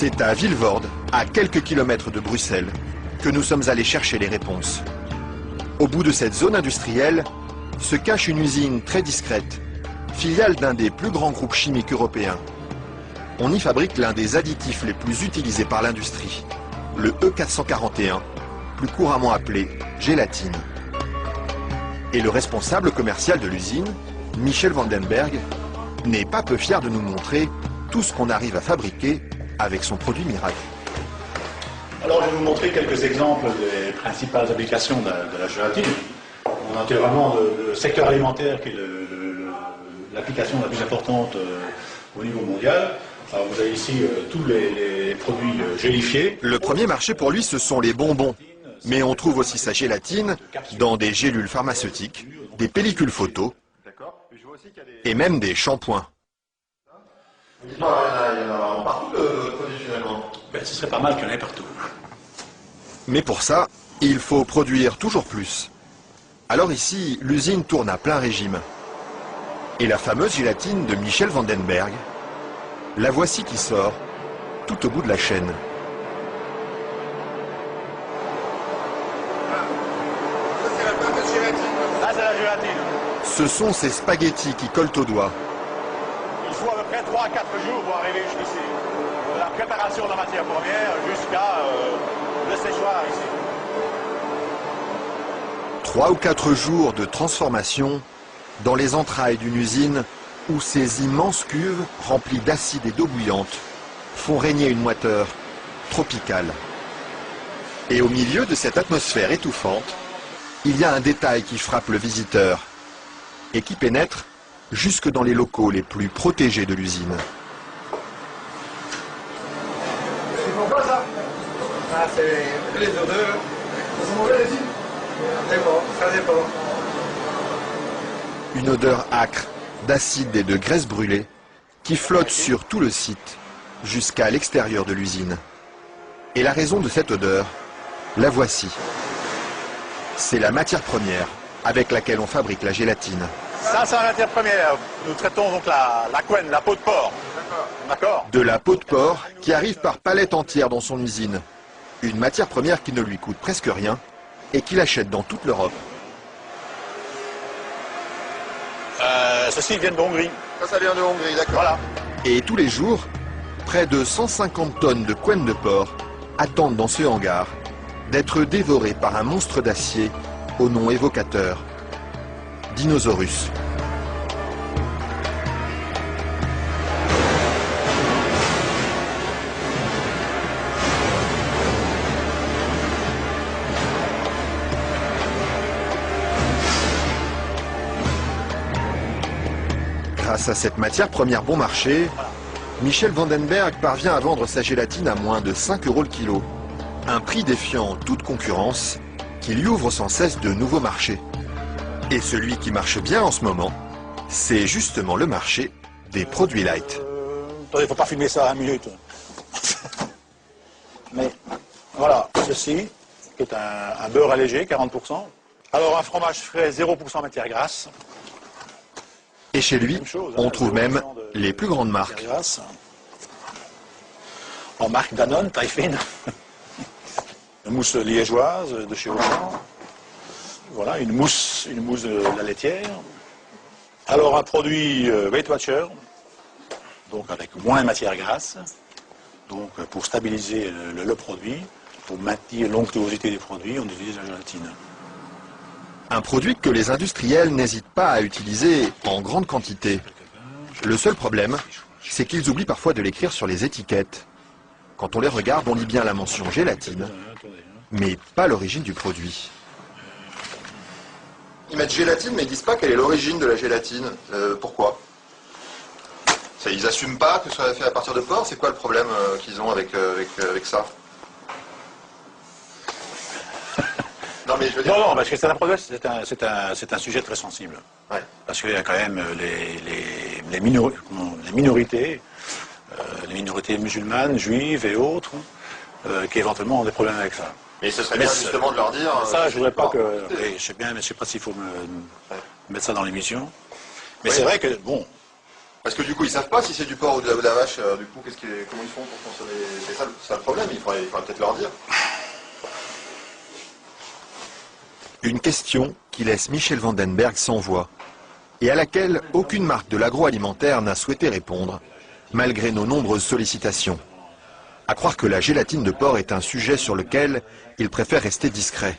C'est à Vilvoorde, à quelques kilomètres de Bruxelles, que nous sommes allés chercher les réponses. Au bout de cette zone industrielle se cache une usine très discrète, filiale d'un des plus grands groupes chimiques européens. On y fabrique l'un des additifs les plus utilisés par l'industrie, le E441, plus couramment appelé gélatine. Et le responsable commercial de l'usine, Michel Vandenberg, n'est pas peu fier de nous montrer tout ce qu'on arrive à fabriquer avec son produit miracle. Alors, je vais vous montrer quelques exemples des principales applications de la gélatine. On a vraiment le secteur alimentaire qui est l'application la plus importante au niveau mondial. Alors, vous avez ici tous les produits gélifiés. Le premier marché pour lui, ce sont les bonbons. Mais on trouve aussi sa gélatine dans des gélules pharmaceutiques, des pellicules photos et même des shampoings. Il y en a partout de produits finalement. Ben, ce serait pas mal qu'il y en ait partout. Mais pour ça, il faut produire toujours plus. Alors ici, l'usine tourne à plein régime. Et la fameuse gélatine de Michel Vandenberg, la voici qui sort, tout au bout de la chaîne. Ça c'est la fameuse gélatine. Là, c'est la gélatine. Ce sont ces spaghettis qui collent aux doigts. Il faut à peu près 3 à 4 jours pour arriver jusqu'ici. De la préparation de la matière première jusqu'à le séchoir ici. 3 ou 4 jours de transformation dans les entrailles d'une usine où ces immenses cuves remplies d'acide et d'eau bouillante font régner une moiteur tropicale. Et au milieu de cette atmosphère étouffante, il y a un détail qui frappe le visiteur et qui pénètre jusque dans les locaux les plus protégés de l'usine. C'est pourquoi ça? Ah, c'est les odeurs. C'est mauvais les îles? Ça dépend, ça dépend. Une odeur âcre d'acide et de graisse brûlée qui flotte sur tout le site jusqu'à l'extérieur de l'usine. Et la raison de cette odeur, la voici. C'est la matière première avec laquelle on fabrique la gélatine. Ça, c'est la matière première. Nous traitons donc la couenne, la peau de porc. D'accord. De la peau de porc qui arrive par palettes entières dans son usine. Une matière première qui ne lui coûte presque rien et qu'il achète dans toute l'Europe. Ceci vient de Hongrie. Ça vient de Hongrie, d'accord. Voilà. Et tous les jours, près de 150 tonnes de couenne de porc attendent dans ce hangar d'être dévorées par un monstre d'acier au nom évocateur, Dinosaurus. Grâce à cette matière première bon marché, Michel Vandenberg parvient à vendre sa gélatine à moins de 5 € le kilo. Un prix défiant toute concurrence qui lui ouvre sans cesse de nouveaux marchés. Et celui qui marche bien en ce moment, c'est justement le marché des produits light. Attendez, il ne faut pas filmer ça à 1 minute. Mais voilà, ceci, qui est un beurre allégé, 40%. Alors un fromage frais, 0% matière grasse. Et chez lui, on trouve même les plus grandes marques. En marque Danone, taille fine. Une mousse liégeoise de chez Auchan. Voilà, une mousse de la laitière. Alors un produit Weight Watcher, donc avec moins de matière grasse, donc pour stabiliser le produit, pour maintenir l'onctuosité des produits, on utilise la gélatine. Un produit que les industriels n'hésitent pas à utiliser en grande quantité. Le seul problème, c'est qu'ils oublient parfois de l'écrire sur les étiquettes. Quand on les regarde, on lit bien la mention gélatine, mais pas l'origine du produit. Ils mettent gélatine, mais ils disent pas quelle est l'origine de la gélatine. Pourquoi? Ils assument pas que ce soit fait à partir de porc. C'est quoi le problème qu'ils ont avec ça? Non, mais je veux dire... Non, parce que c'est un sujet très sensible. Ouais. Parce qu'il y a quand même les minorités, les minorités musulmanes, juives et autres, qui éventuellement ont des problèmes avec ça. Mais ce serait bien justement de leur dire... Ça, je voudrais pas que... Oui, je sais bien, mais je sais pas s'il faut mettre ça dans l'émission. Mais Oui. c'est vrai que, bon... Parce que du coup, ils savent pas si c'est du porc ou de la vache. Du coup, comment ils font pour consommer? C'est ça le problème. Il faudrait peut-être leur dire. Une question qui laisse Michel Vandenberg sans voix et à laquelle aucune marque de l'agroalimentaire n'a souhaité répondre, malgré nos nombreuses sollicitations. À croire que la gélatine de porc est un sujet sur lequel il préfère rester discret.